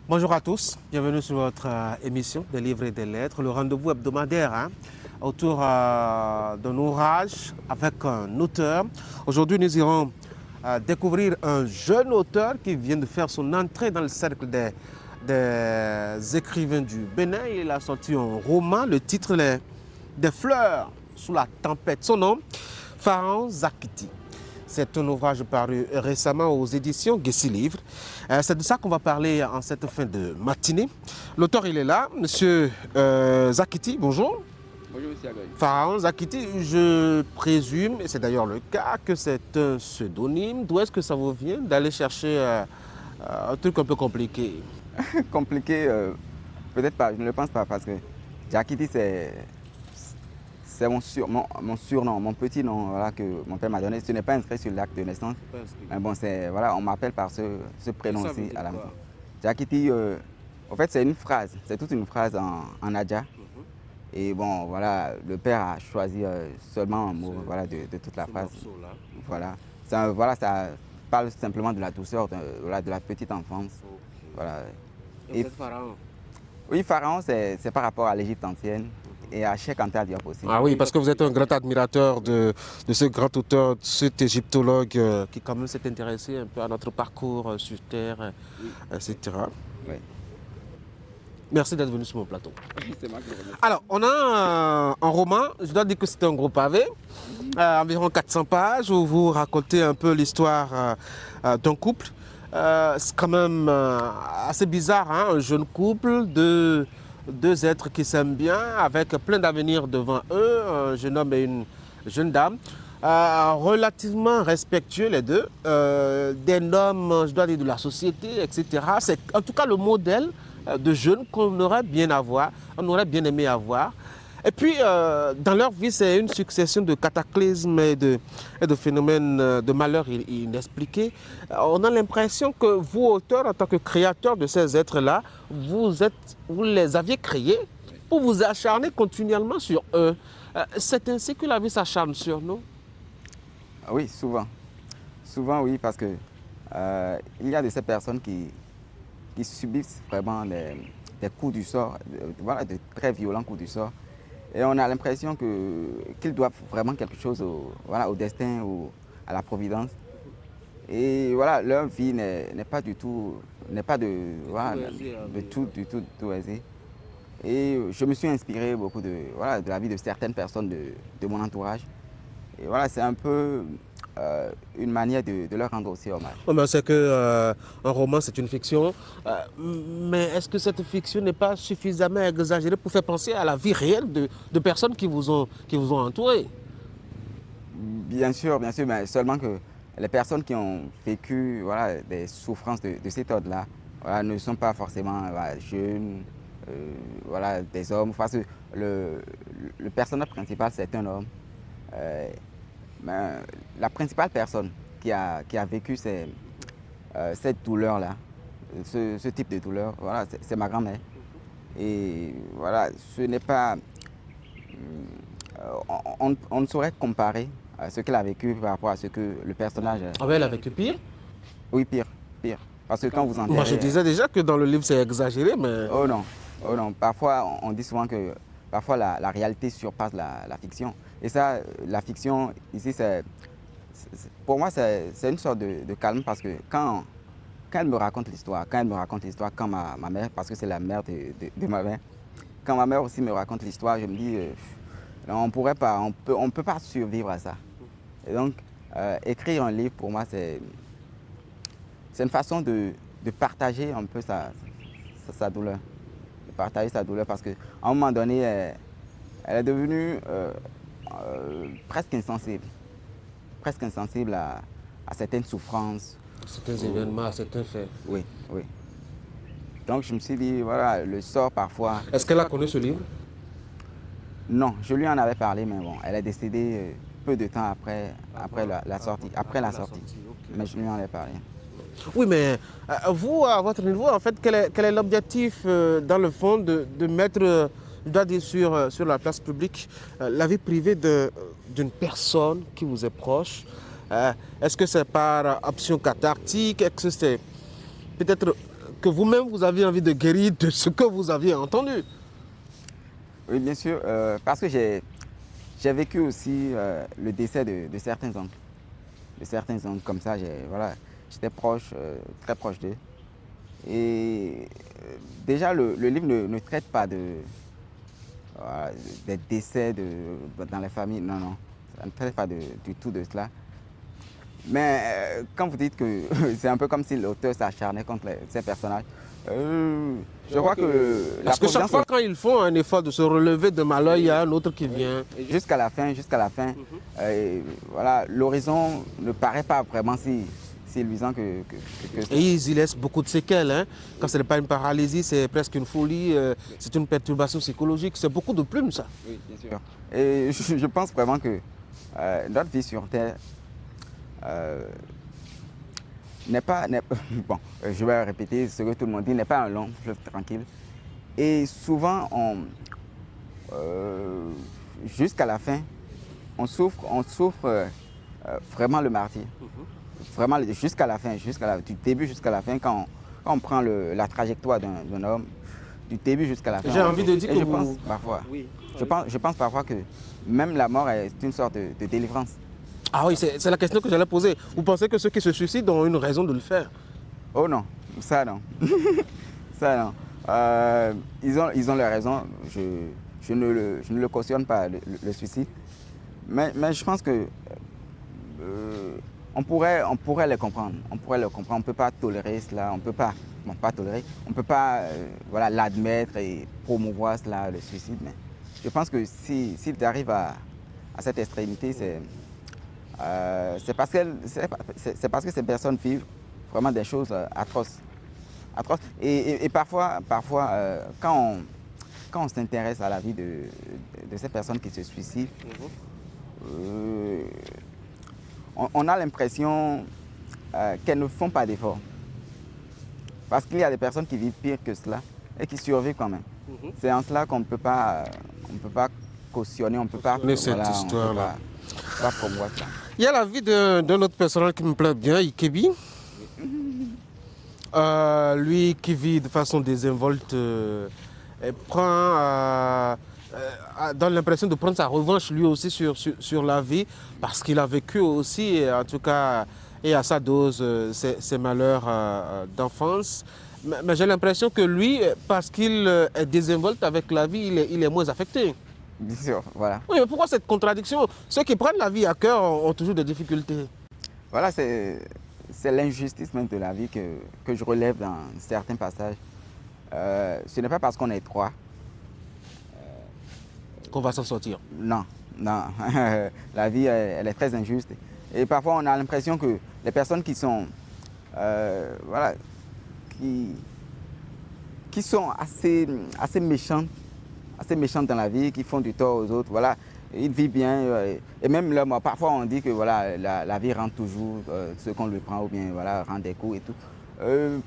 Bonjour à tous, bienvenue sur votre émission des livres et des lettres, le rendez-vous hebdomadaire autour d'un ouvrage avec un auteur. Aujourd'hui, nous irons découvrir un jeune auteur qui vient de faire son entrée dans le cercle des écrivains du Bénin. Il a sorti un roman, le titre est Des fleurs sous la tempête. Son nom, Pharaon Zakiti. C'est un ouvrage paru récemment aux éditions Gessi Livre. C'est de ça qu'on va parler en cette fin de matinée. L'auteur, il est là, monsieur Zakiti, bonjour. Bonjour, monsieur Agoy. Pharaon Zakiti, je présume, et c'est d'ailleurs le cas, que c'est un pseudonyme. D'où est-ce que ça vous vient d'aller chercher un truc un peu compliqué? Compliqué, peut-être pas, je ne le pense pas, parce que Zakiti, c'est mon surnom, mon petit nom voilà, que mon père m'a donné. Ce n'est pas inscrit sur l'acte de naissance. Mais bon, voilà, on m'appelle par ce prénom aussi à la maison. Zakiti, en fait, c'est une phrase, c'est toute une phrase en adja. Et bon, voilà, le père a choisi seulement un mot voilà, de toute la phrase. Voilà. Ça parle simplement de la douceur de la petite enfance. Voilà. Et Pharaon? Oui, Pharaon, c'est par rapport à l'Égypte ancienne et à Cheikh Anta Diop aussi. Ah oui, parce que vous êtes un grand admirateur de ce grand auteur, de cet égyptologue qui quand même s'est intéressé un peu à notre parcours sur Terre, etc. Oui. Merci d'être venu sur mon plateau. C'est moi qui le remercie. Alors, on a un roman, je dois dire que c'est un gros pavé, environ 400 pages, où vous racontez un peu l'histoire d'un couple. C'est quand même assez bizarre, hein, un jeune couple de deux êtres qui s'aiment bien, avec plein d'avenir devant eux, un jeune homme et une jeune dame. Relativement respectueux les deux, des normes, je dois dire, de la société, etc. C'est en tout cas le modèle de jeunes qu'on aurait bien on aurait bien aimé avoir. Et puis, dans leur vie, c'est une succession de cataclysmes et de phénomènes de malheur inexpliqués. On a l'impression que vous, auteur, en tant que créateur de ces êtres-là, vous les aviez créés pour vous acharner continuellement sur eux. C'est ainsi que la vie s'acharne sur nous. Oui, souvent. Souvent, oui, parce que il y a de ces personnes qui subissent vraiment des coups du sort, voilà, de très violents coups du sort. Et on a l'impression qu'ils doivent vraiment quelque chose au destin ou à la providence. Et voilà, leur vie n'est pas du tout, du tout aisée. Et je me suis inspiré beaucoup de la vie de certaines personnes de mon entourage. Et voilà, c'est un peu une manière de leur rendre aussi hommage. On sait qu'un roman, c'est une fiction, mais est-ce que cette fiction n'est pas suffisamment exagérée pour faire penser à la vie réelle de personnes qui vous ont entouré? Bien sûr, mais seulement que les personnes qui ont vécu des souffrances de cet ordre-là ne sont pas forcément jeunes, des hommes. Parce que le personnage principal, c'est un homme. Mais la principale personne qui a vécu cette douleur-là, ce type de douleur, voilà, c'est ma grand-mère. Et voilà, ce n'est pas... on ne saurait comparer ce qu'elle a vécu par rapport à ce que le personnage... Ah ouais, elle a vécu pire? Oui, pire. Parce que quand vous enterrez... Moi, je disais déjà que dans le livre, c'est exagéré, mais... Oh non. Parfois, on dit souvent que parfois la réalité surpasse la fiction. Et ça, la fiction, ici, pour moi, c'est une sorte de calme parce que quand elle me raconte l'histoire, quand ma mère, parce que c'est la mère de ma mère, quand ma mère aussi me raconte l'histoire, je me dis, on peut pas survivre à ça. Et donc, écrire un livre, pour moi, c'est une façon de partager un peu sa douleur. De partager sa douleur parce qu'à un moment donné, elle est devenue presque insensible à certaines souffrances. Certains événements, à certains faits. Oui. Donc je me suis dit, voilà, le sort parfois... Est-ce qu'elle a connu ce livre? Non, je lui en avais parlé, mais bon, elle est décédée peu de temps après la sortie. Mais je lui en ai parlé. Oui, mais vous, à votre niveau, en fait, quel est l'objectif, dans le fond, de mettre, je dois dire, sur la place publique, la vie privée d'une personne qui vous est proche? Est-ce que c'est par option cathartique? Est-ce que c'est peut-être que vous-même, vous aviez envie de guérir de ce que vous aviez entendu. Oui, bien sûr, parce que j'ai vécu aussi le décès de certains oncles. De certains oncles comme ça, voilà, j'étais proche, très proche d'eux. Et déjà, le livre ne traite pas voilà, des décès dans les familles, non, non, ça ne traite pas du tout de cela. Mais quand vous dites que c'est un peu comme si l'auteur s'acharnait contre ces personnages, je crois que Parce que chaque fois quand ils font un effort de se relever de malheur, il y a un autre qui vient. Jusqu'à la fin, voilà, l'horizon ne paraît pas vraiment si luisant que ça. Et ils y laissent beaucoup de séquelles. Hein. Quand ce n'est pas une paralysie, c'est presque une folie, c'est une perturbation psychologique. C'est beaucoup de plumes, ça. Oui, bien sûr. Et je pense vraiment que notre vie sur Terre bon, je vais répéter ce que tout le monde dit, n'est pas un long fleuve tranquille. Et souvent, jusqu'à la fin, on souffre vraiment le martyre. Vraiment jusqu'à la fin, du début jusqu'à la fin, quand on prend la trajectoire d'un homme, du début jusqu'à la fin. J'ai envie de dire que je pense parfois, je pense parfois que même la mort est une sorte de délivrance. Ah oui, c'est la question que j'allais poser. Vous pensez que ceux qui se suicident ont une raison de le faire? Oh non, ça non. Ça non. Ils ont leur raison. Je ne le cautionne pas, le suicide. Mais je pense que on pourrait les comprendre. On pourrait les comprendre. On ne peut pas tolérer cela. On ne peut pas, bon, pas tolérer. On ne peut pas voilà, l'admettre et promouvoir cela, le suicide. Mais je pense que s'il arrive à cette extrémité, c'est parce que ces personnes vivent vraiment des choses atroces. Et parfois quand on s'intéresse à la vie de ces personnes qui se suicident, on a l'impression qu'elles ne font pas d'efforts. Parce qu'il y a des personnes qui vivent pire que cela et qui survivent quand même. C'est en cela qu'on ne peut pas cautionner, on ne peut pas... cette histoire-là. Pas promouvoir ça. Il y a la vie d'un autre personnage qui me plaît bien, Ikebi. Lui qui vit de façon désinvolte, donne l'impression de prendre sa revanche lui aussi sur la vie, parce qu'il a vécu aussi, en tout cas, et à sa dose, ses malheurs d'enfance. Mais j'ai l'impression que lui, parce qu'il est désinvolte avec la vie, il est moins affecté. Bien sûr, voilà. Oui, mais pourquoi cette contradiction? Ceux qui prennent la vie à cœur ont toujours des difficultés. Voilà, c'est l'injustice même de la vie que je relève dans certains passages. Ce n'est pas parce qu'on est trois qu'on va s'en sortir. Non, non. La vie, elle est très injuste. Et parfois, on a l'impression que les personnes qui sont, voilà, qui sont assez méchantes dans la vie, qui font du tort aux autres, voilà, ils vivent bien. Et même là, moi, parfois, on dit que voilà, la vie rend toujours ce qu'on lui prend, ou bien voilà, rend des coups et tout.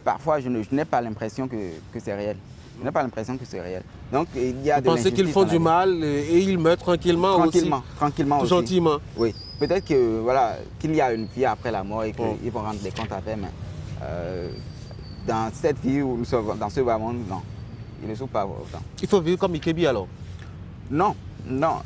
Parfois, je n'ai pas l'impression que c'est réel. Je n'ai pas l'impression que c'est réel. Donc, il y a Vous pensez qu'ils font du mal et ils meurent tranquillement aussi? Tranquillement tout aussi. Gentiment. Oui. Peut-être que voilà, qu'il y a une vie après la mort et qu'ils vont rendre des comptes après, mais dans cette vie où nous sommes, dans ce bas monde, non. Ils ne sont pas autant. Il faut vivre comme Ikebi alors? Non, non.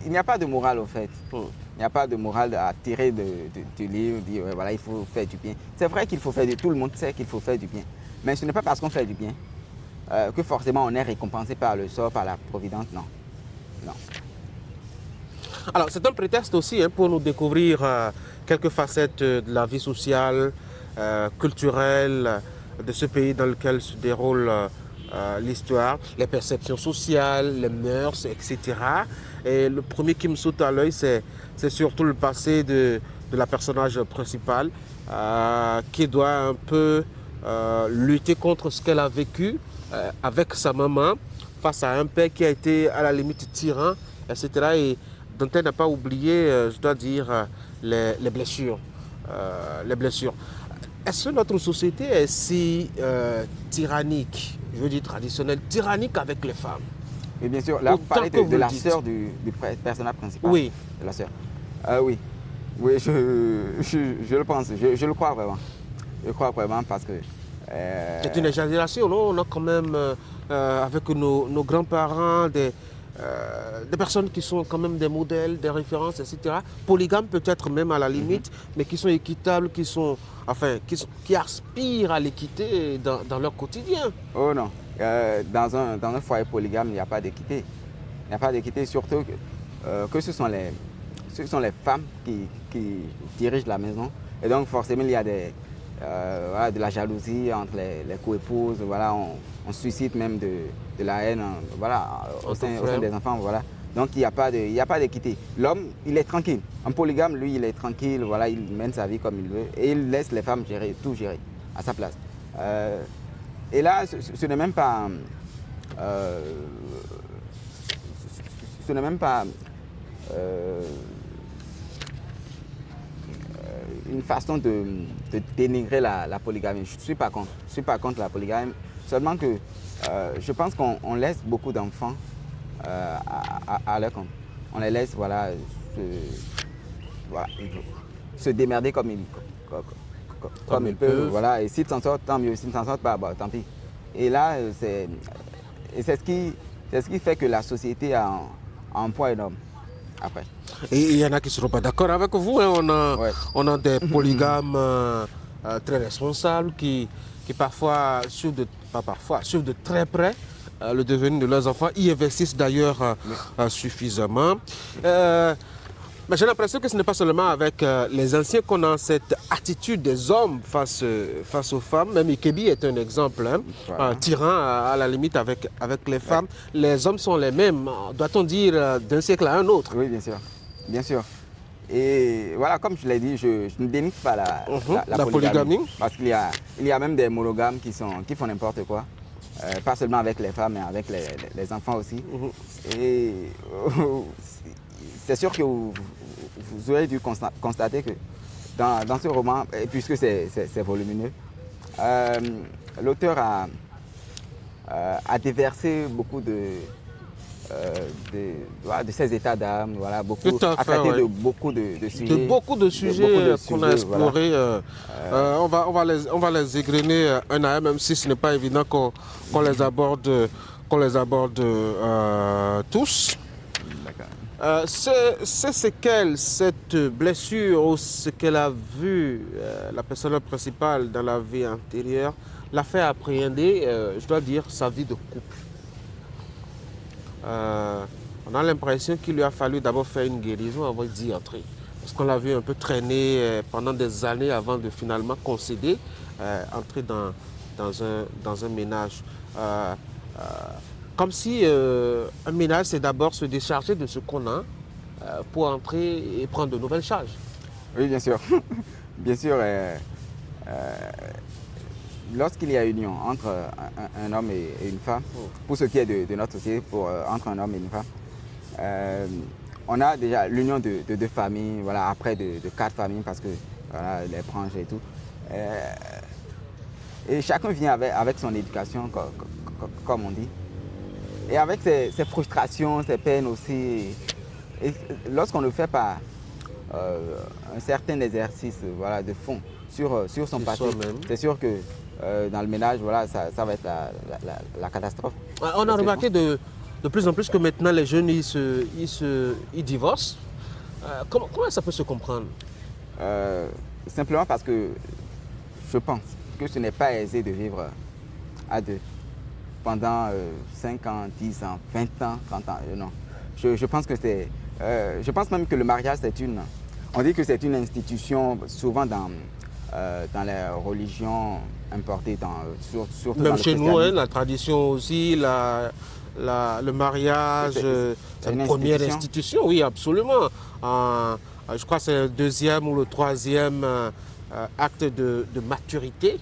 Il n'y a pas de morale au fait. Il n'y a pas de morale à tirer du livre, dire voilà, il faut faire du bien. C'est vrai qu'il faut faire du bien. Tout le monde sait qu'il faut faire du bien. Mais ce n'est pas parce qu'on fait du bien que forcément on est récompensé par le sort, par la providence, non. Non. Alors c'est un prétexte aussi pour nous découvrir quelques facettes de la vie sociale, culturelle de ce pays dans lequel se déroule l'histoire, les perceptions sociales, les mœurs, etc. Et le premier qui me saute à l'œil, c'est surtout le passé de la personnage principale qui doit un peu lutter contre ce qu'elle a vécu avec sa maman face à un père qui a été à la limite tyran, etc. Et dont elle n'a pas oublié, je dois dire, les blessures. Les blessures. Est-ce que notre société est si tyrannique, je veux dire traditionnelle, tyrannique avec les femmes? Et bien sûr, là vous parlez de la sœur du personnage principal. Oui. De la sœur. Oui. Oui, je le pense, je le crois vraiment. Je crois vraiment parce que C'est une exagération, non? On a quand même, avec nos grands-parents, des personnes qui sont quand même des modèles, des références, etc. Polygames peut-être même à la limite, mais qui sont équitables, qui aspirent à l'équité dans leur quotidien. Oh non, dans un foyer polygame, il n'y a pas d'équité. Il n'y a pas d'équité, surtout que ce sont les femmes qui dirigent la maison. Et donc forcément, il y a voilà, de la jalousie entre les co-épouses. Voilà, on suscite même de la haine voilà, au sein des enfants. Voilà. Donc il n'y a pas d'équité. L'homme, il est tranquille. En polygame, lui, il est tranquille. Voilà, il mène sa vie comme il veut. Et il laisse les femmes tout gérer à sa place. Et là, ce n'est même pas... ce n'est même pas une façon de dénigrer la polygamie. Je ne suis pas contre. Je suis pas contre la polygamie. Seulement que je pense qu'on laisse beaucoup d'enfants à leur compte. On les laisse voilà, se démerder comme ils peuvent. Voilà. Et s'ils s'en sortent, tant mieux. S'ils ne s'en sortent pas, bah, tant pis. Et là, c'est ce qui fait que la société a un poids énorme. Après. Et il y en a qui ne seront pas d'accord avec vous. Hein. On a des polygames très responsables qui parfois suivent de très près le devenir de leurs enfants, y investissent d'ailleurs suffisamment. Mais j'ai l'impression que ce n'est pas seulement avec les anciens qu'on a cette attitude des hommes face aux femmes. Même Ikebi est un exemple, hein, voilà. Tyran à la limite avec les femmes. Les hommes sont les mêmes, doit-on dire, d'un siècle à un autre. Oui, bien sûr. Bien sûr. Et voilà, comme je l'ai dit, je ne dénigre pas la polygamie. Parce qu'il y a même des monogames qui font n'importe quoi. Pas seulement avec les femmes, mais avec les enfants aussi. Et c'est sûr que vous aurez dû constater que dans ce roman, et puisque c'est volumineux, l'auteur a déversé beaucoup de ses états d'âme, voilà, a traité de beaucoup de sujets. De beaucoup de sujets qu'on a explorés. Voilà. On va les égrener un à un, même si ce n'est pas évident qu'on les aborde, tous. C'est ce qu'elle, cette blessure ou ce qu'elle a vu, la personne principale dans la vie antérieure, l'a fait appréhender, je dois dire, sa vie de couple. On a l'impression qu'il lui a fallu d'abord faire une guérison avant d'y entrer. Parce qu'on l'a vu un peu traîner pendant des années avant de finalement concéder, entrer dans un ménage. Comme si un ménage, c'est d'abord se décharger de ce qu'on a pour entrer et prendre de nouvelles charges. Oui, bien sûr. Bien sûr, lorsqu'il y a union entre un homme et une femme, pour ce qui est de notre société, entre un homme et une femme, on a déjà l'union de deux familles, voilà, après de 4 familles, parce que voilà, les branches et tout. Et chacun vient avec son éducation, comme on dit. Et avec ses frustrations, ses peines aussi. Et lorsqu'on ne fait pas un certain exercice voilà, de fond sur son passé, c'est sûr que dans le ménage, voilà, ça va être la catastrophe. On a remarqué de plus en plus que maintenant les jeunes ils divorcent. Comment ça peut se comprendre? Simplement parce que je pense que ce n'est pas aisé de vivre à deux pendant 5 ans, 10 ans, 20 ans, 30 ans. Non. Je pense que c'est... je pense même que le mariage, on dit que c'est une institution souvent dans les religions importées, surtout même dans chez nous, hein, la tradition aussi, le mariage, c'est une première institution, oui, absolument. Je crois que c'est le 2e ou le 3e acte de maturité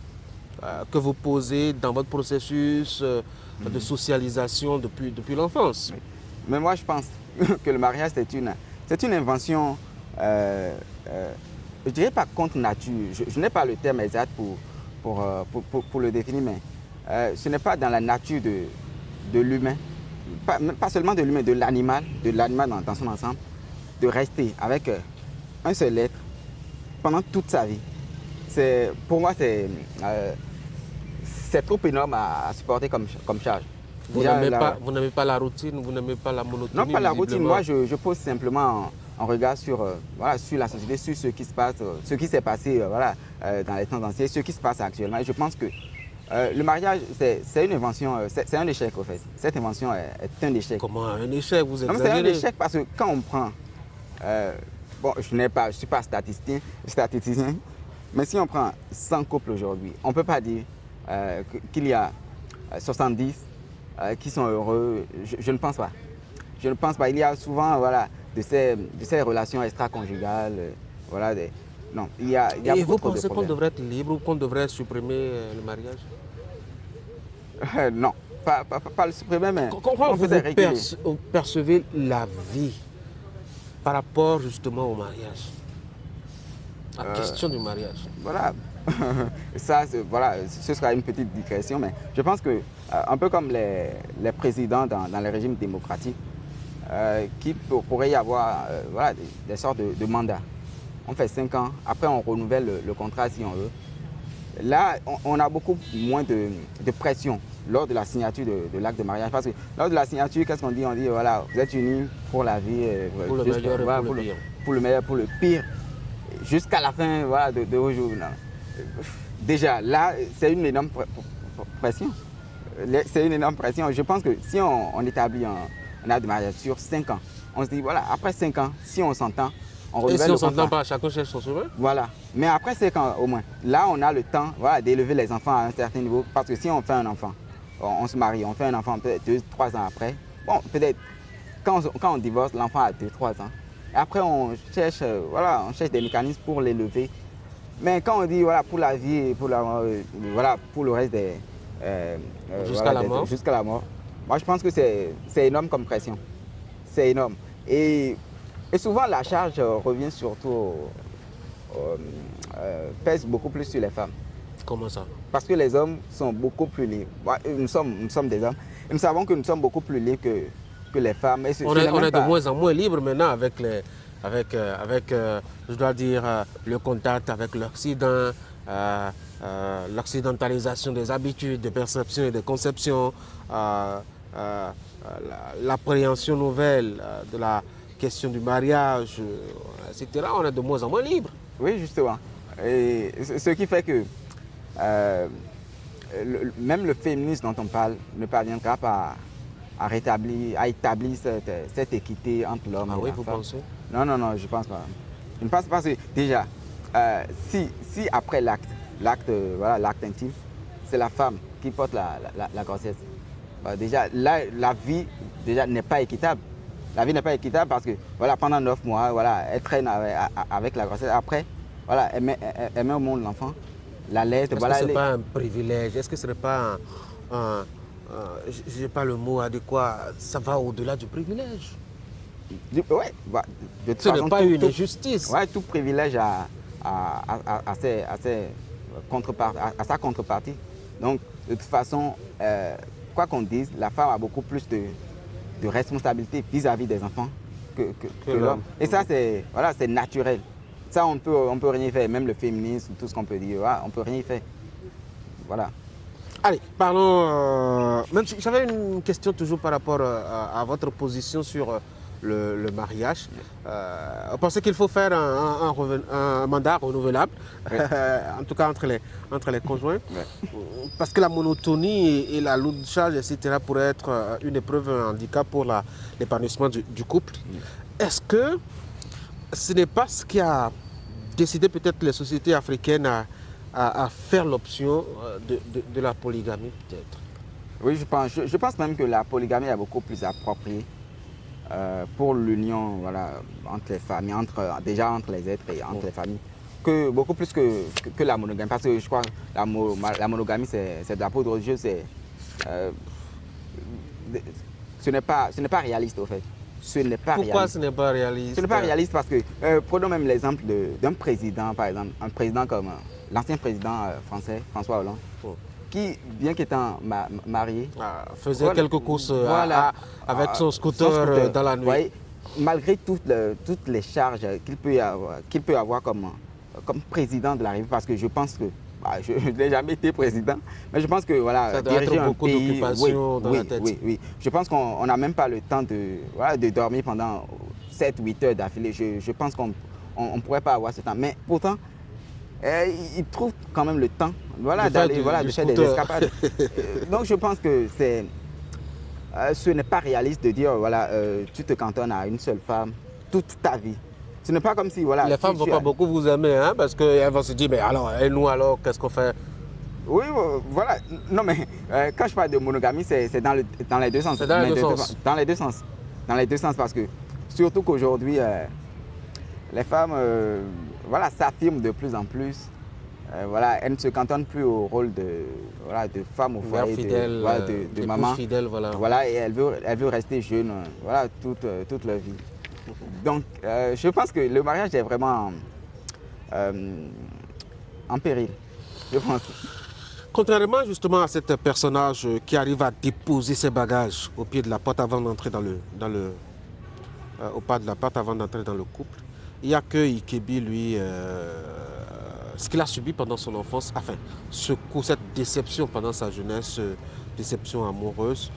que vous posez dans votre processus de socialisation depuis l'enfance. Mais moi, je pense que le mariage, c'est une invention, je dirais pas contre nature. Je n'ai pas le terme exact pour le définir, mais ce n'est pas dans la nature de l'humain, pas seulement de l'humain, de l'animal dans son ensemble, de rester avec un seul être pendant toute sa vie. Pour moi, c'est trop énorme à supporter comme charge. Vous n'aimez pas la routine, vous n'aimez pas la monotonie? Non, pas la routine. Moi, je pose simplement un regard sur, voilà, sur la société, sur ce qui se passe, ce qui s'est passé voilà, dans les temps anciens, ce qui se passe actuellement. Et je pense que le mariage, c'est une invention, c'est un échec, en fait. Cette invention est un échec. Comment un échec? Vous exagérez? Non, c'est un échec parce que quand on prend... bon, je ne suis pas statisticien, mais si on prend 100 couples aujourd'hui, on ne peut pas dire qu'il y a 70 qui sont heureux. Je ne pense pas. Je ne pense pas. Il y a souvent voilà, de ces relations extra-conjugales. Voilà, non, il y a Et beaucoup vous trop de pensez qu'on problèmes. devrait être libre ou qu'on devrait supprimer le mariage? Non, pas le supprimer, mais Comment on vous peut réguler. percevez la vie par rapport justement au mariage? La question du mariage. Voilà. Ça, voilà, ce sera une petite digression, mais je pense que, un peu comme les présidents dans les régimes démocratiques, qu'il pourrait y avoir voilà, des sortes de mandats. On fait 5 ans, après on renouvelle le contrat si on veut. Là, on a beaucoup moins de pression lors de la signature de l'acte de mariage. Parce que lors de la signature, qu'est-ce qu'on dit? On dit, voilà, vous êtes unis pour la vie. Pour le meilleur et voilà, pour le pire. Pour le meilleur, pour le pire. Jusqu'à la fin voilà, de vos jours. Non. Déjà, là, c'est une énorme pression. C'est une énorme pression. Je pense que si on établit un acte de mariage sur 5 ans, on se dit, voilà, après 5 ans, si on s'entend, on renouvelle Et si on le s'entend contrat. pas, chacun cherche son chemin? Voilà. Mais après 5 ans au moins, là, on a le temps voilà, d'élever les enfants à un certain niveau. Parce que si on fait un enfant, on se marie, on fait un enfant peut-être 2-3 ans après. Bon, peut-être quand on divorce, l'enfant a 2-3 ans. Et après, on cherche des mécanismes pour l'élever. Mais quand on dit voilà, pour la vie et pour, voilà, pour le reste des... Jusqu'à la mort. Jusqu'à la mort. Moi, je pense que c'est énorme comme pression. C'est énorme. Et souvent, la charge revient surtout... pèse beaucoup plus sur les femmes. Comment ça? Parce que les hommes sont beaucoup plus libres. Ouais, nous sommes des hommes. Et nous savons que nous sommes beaucoup plus libres que les femmes. Et On est de moins en moins libre maintenant avec, je dois dire, le contact avec l'Occident, l'occidentalisation des habitudes, des perceptions et des conceptions, l'appréhension nouvelle de la question du mariage, etc. On est de moins en moins libre. Oui, justement. Et ce qui fait que même le féminisme dont on parle ne parviendra pas à établir cette équité entre l'homme et oui, la vous femme. pensez? Non, je pense pas. Je ne pense pas que déjà, si après l'acte intime, c'est la femme qui porte la grossesse, déjà, là, la vie déjà n'est pas équitable. La vie n'est pas équitable parce que voilà, pendant 9 mois, voilà, elle traîne avec la grossesse. Après, voilà, elle met au monde l'enfant, la laisse. Est-ce que ce n'est pas un privilège? Est-ce que ce n'est pas je n'ai pas le mot adéquat, ça va au-delà du privilège? Oui, ce n'est pas une injustice. Oui, tout privilège a sa contrepartie. Donc, de toute façon, quoi qu'on dise, la femme a beaucoup plus de responsabilité vis-à-vis des enfants que l'homme. Et ça, c'est naturel. Ça, on peut rien y faire. Même le féminisme, tout ce qu'on peut dire, on ne peut rien y faire. Voilà. Allez, parlons... J'avais une question toujours par rapport à votre position sur le mariage. Vous pensez qu'il faut faire un mandat renouvelable, oui. En tout cas entre les conjoints, oui. Parce que la monotonie et la lourde charge, etc., pourraient être une épreuve, un handicap pour l'épanouissement du couple. Oui. Est-ce que ce n'est pas ce qui a décidé peut-être les sociétés africaines à faire l'option de la polygamie, peut-être? Oui, je pense même que la polygamie est beaucoup plus appropriée pour l'union entre les familles, entre les êtres et entre les familles, beaucoup plus que la monogamie. Parce que je crois que la monogamie, c'est de la poudre aux yeux. Ce n'est pas réaliste, au fait. Pourquoi ce n'est pas réaliste? Ce n'est pas réaliste parce que, prenons même l'exemple d'un président, par exemple, un président comme l'ancien président français, François Hollande, qui, bien qu'étant marié, faisait quelques courses avec son scooter dans la nuit. Ouais, malgré toutes les charges qu'il peut avoir comme président de la République, parce que je pense que je n'ai jamais été président, mais je pense que voilà, Ça doit être diriger un beaucoup pays, d'occupations dans la tête. Oui. Je pense qu'on n'a même pas le temps de dormir pendant 7-8 heures d'affilée. Je pense qu'on ne pourrait pas avoir ce temps. Mais pourtant, ils trouvent quand même le temps de faire des escapades. Donc je pense que ce n'est pas réaliste de dire, tu te cantonnes à une seule femme toute ta vie. Ce n'est pas comme si, voilà... Les femmes ne vont pas beaucoup vous aimer, hein, parce qu'elles vont se dire, mais alors, et nous alors, qu'est-ce qu'on fait? Oui, voilà. Non, mais quand je parle de monogamie, c'est dans les deux sens. C'est dans les deux sens. Dans les deux sens. Dans les deux sens, parce que surtout qu'aujourd'hui, les femmes s'affirment de plus en plus. Elles ne se cantonnent plus au rôle de femme au foyer, fidèle, de maman. Fidèle, et elle veut rester jeune toute leur vie. Donc, je pense que le mariage est vraiment en péril, je pense. Contrairement justement à cet personnage qui arrive à déposer ses bagages au pied de la porte avant d'entrer au pas de la porte avant d'entrer dans le couple, il n'y a que Ikebi, lui, ce qu'il a subi pendant son enfance, enfin, cette déception pendant sa jeunesse, déception amoureuse,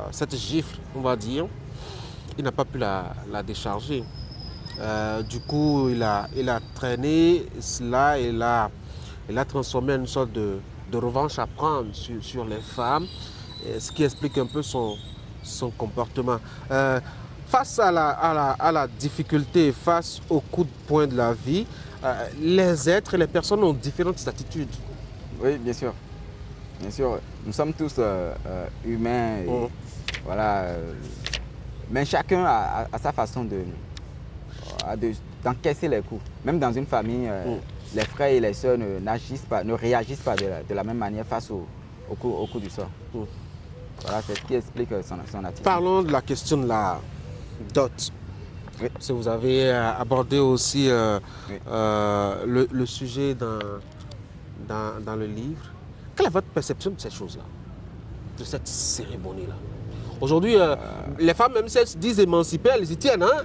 cette gifle, on va dire, il n'a pas pu la décharger. Du coup, il a traîné cela et il a transformé en une sorte de revanche à prendre sur les femmes, ce qui explique un peu son comportement. Face à la difficulté, face au coup de poing de la vie, les êtres et les personnes ont différentes attitudes. Oui, bien sûr. Bien sûr, nous sommes tous humains. Et, mais chacun a sa façon d'encaisser les coups. Même dans une famille, les frères et les sœurs ne réagissent pas de la même manière face au coup du sort. Voilà, c'est ce qui explique son attitude. Parlons de la question de la dot. Oui. Parce que vous avez abordé aussi le sujet dans le livre. Quelle est votre perception de ces choses-là, de cette cérémonie-là? Aujourd'hui, les femmes, même si elles se disent émancipées, elles y tiennent. Hein?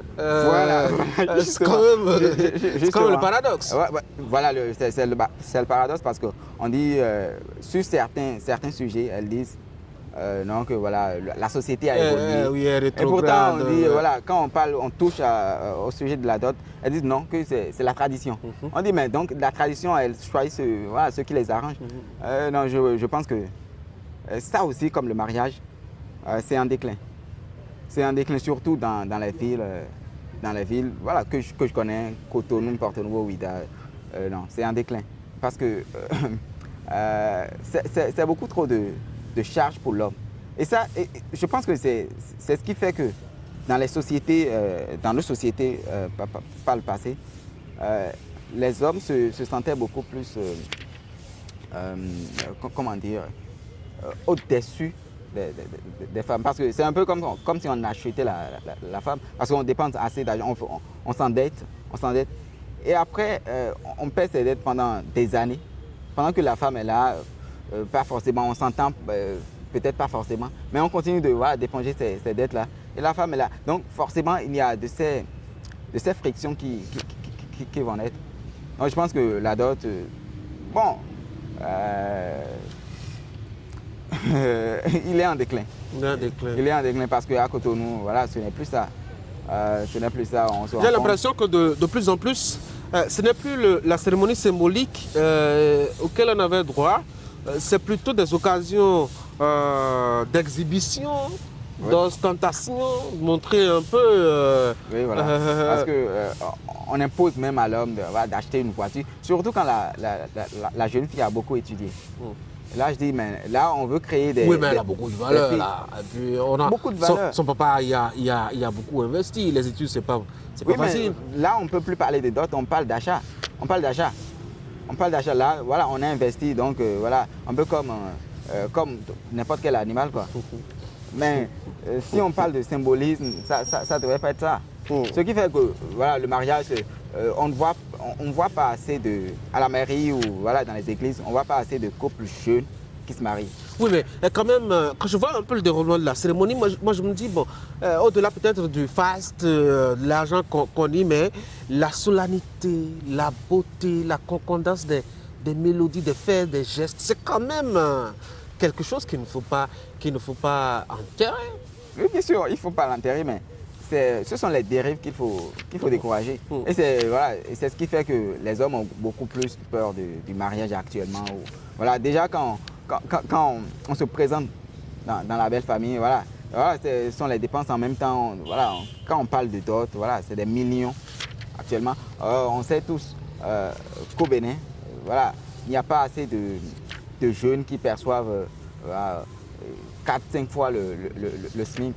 C'est quand même le paradoxe. Voilà, c'est le paradoxe parce qu'on dit, sur certains sujets, elles disent non, que voilà, la société a évolué. Oui, elle est et pourtant, on dit, voilà, quand on touche au sujet de la dot, elles disent non, que c'est la tradition. On dit, mais donc la tradition, elles choisissent ce qui les arrange. Non, je pense que ça aussi, comme le mariage, c'est en déclin. C'est en déclin surtout dans les villes, que je connais, Cotonou, Porto Novo, Ouidah. Non, c'est en déclin. Parce que c'est beaucoup trop de charges pour l'homme. Et ça, je pense que c'est ce qui fait que dans les sociétés, dans nos sociétés par le passé, les hommes se sentaient beaucoup plus, comment dire, au-dessus des femmes. Parce que c'est un peu comme si on achetait la femme. Parce qu'on dépense assez d'argent, on s'endette. Et après, on paie ses dettes pendant des années. Pendant que la femme est là, pas forcément, on s'entend, peut-être pas forcément, mais on continue d'éponger ces dettes-là. Et la femme est là. Donc forcément, il y a de ces frictions qui vont naître. Donc je pense que la dot, il est en déclin. Il est en déclin parce qu'à Cotonou, voilà, ce n'est plus ça. J'ai l'impression que de plus en plus, ce n'est plus la cérémonie symbolique auquel on avait droit. C'est plutôt des occasions d'exhibition, d'ostentation, de montrer un peu... oui, voilà. Parce qu'on impose même à l'homme d'acheter une voiture, surtout quand la jeune fille a beaucoup étudié. Là, je dis, mais là, on veut créer des... Oui, mais elle a beaucoup de valeur, là. Et puis, beaucoup de valeur. Son papa, il a beaucoup investi. Les études, c'est pas facile. Là, on ne peut plus parler de dot, on parle d'achat. On parle d'achat. Là, voilà, on a investi, donc voilà, un peu comme n'importe quel animal, quoi. Mais si on parle de symbolisme, ça ne devrait pas être ça. Ce qui fait que voilà, le mariage, on ne voit pas assez à la mairie ou voilà, dans les églises, on ne voit pas assez de couples jeunes qui se marient. Oui, mais quand même, quand je vois un peu le déroulement de la cérémonie, moi je me dis, bon, au-delà peut-être du faste, de l'argent qu'on y met, la solennité, la beauté, la concordance des des mélodies, des faits, des gestes. C'est quand même quelque chose qu'il ne faut pas enterrer. Oui, bien sûr, il ne faut pas l'enterrer, mais ce sont les dérives qu'il faut décourager. Et c'est ce qui fait que les hommes ont beaucoup plus peur du mariage actuellement. Voilà, déjà, quand on se présente dans la belle famille, voilà, ce sont les dépenses en même temps. Voilà, quand on parle de dot, voilà, c'est des millions actuellement. On sait tous qu'au Bénin, voilà, il n'y a pas assez de jeunes qui perçoivent 4-5 fois le SMIC.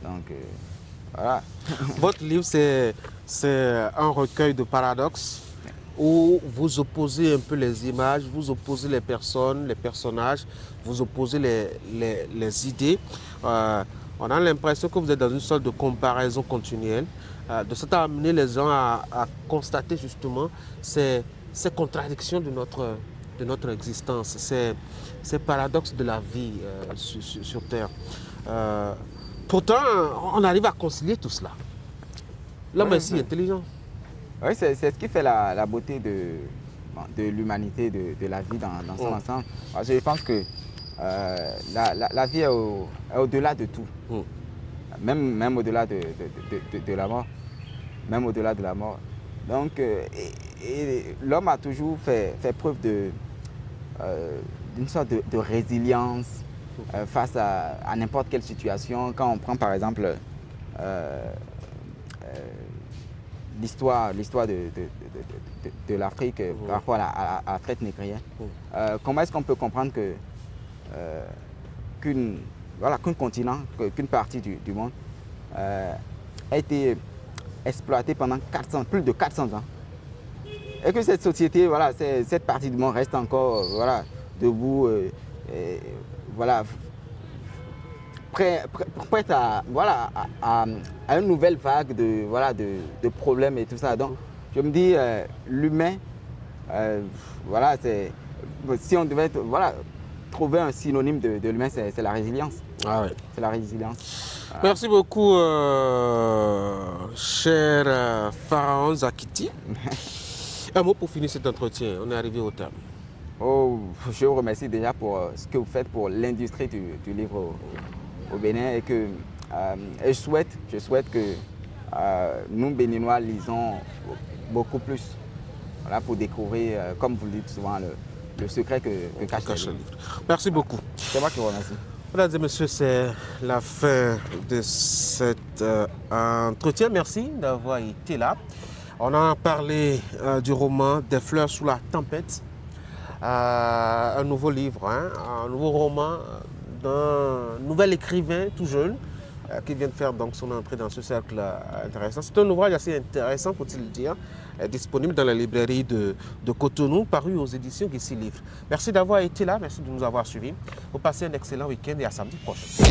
Donc, voilà. Votre livre, c'est un recueil de paradoxes où vous opposez un peu les images, vous opposez les personnes, les personnages, vous opposez les idées. On a l'impression que vous êtes dans une sorte de comparaison continuelle. De ça à amener les gens à constater justement ces contradictions de notre existence, ces paradoxes de la vie sur Terre. Pourtant, on arrive à concilier tout cela. L'homme est si intelligent. Oui, c'est ce qui fait la beauté de l'humanité, de la vie dans son ensemble. Je pense que la vie est au-delà de tout. Même au-delà de la mort. Même au-delà de la mort. Donc, l'homme a toujours fait preuve d'une sorte de résilience face à n'importe quelle situation. Quand on prend par exemple l'histoire de l'Afrique par rapport à la traite négrière, comment est-ce qu'on peut comprendre qu'un continent, qu'une partie du monde a été exploité pendant plus de 400 ans et que cette société, voilà, cette partie du monde reste encore debout, prête à une nouvelle vague de problèmes et tout ça. Donc, je me dis, l'humain, si on devait trouver un synonyme de l'humain, c'est la résilience. Ah ouais. C'est la résilience. Merci beaucoup, cher Pharaon Zakiti. Un mot pour finir cet entretien. On est arrivé au terme. Je vous remercie déjà pour ce que vous faites pour l'industrie du livre au Bénin et que je souhaite que nous, Béninois, lisons beaucoup plus pour découvrir, comme vous le dites souvent, le secret que cache le livre. Merci beaucoup. C'est moi qui vous remercie. Mesdames et messieurs, c'est la fin de cet entretien. Merci d'avoir été là. On a parlé du roman Des fleurs sous la tempête, un nouveau livre, un nouveau roman d'un nouvel écrivain tout jeune qui vient de faire donc son entrée dans ce cercle intéressant. C'est un ouvrage assez intéressant, faut-il le dire, disponible dans la librairie de Cotonou, paru aux éditions Guissy Livre. Merci d'avoir été là, merci de nous avoir suivis. Vous passez un excellent week-end et à samedi prochain.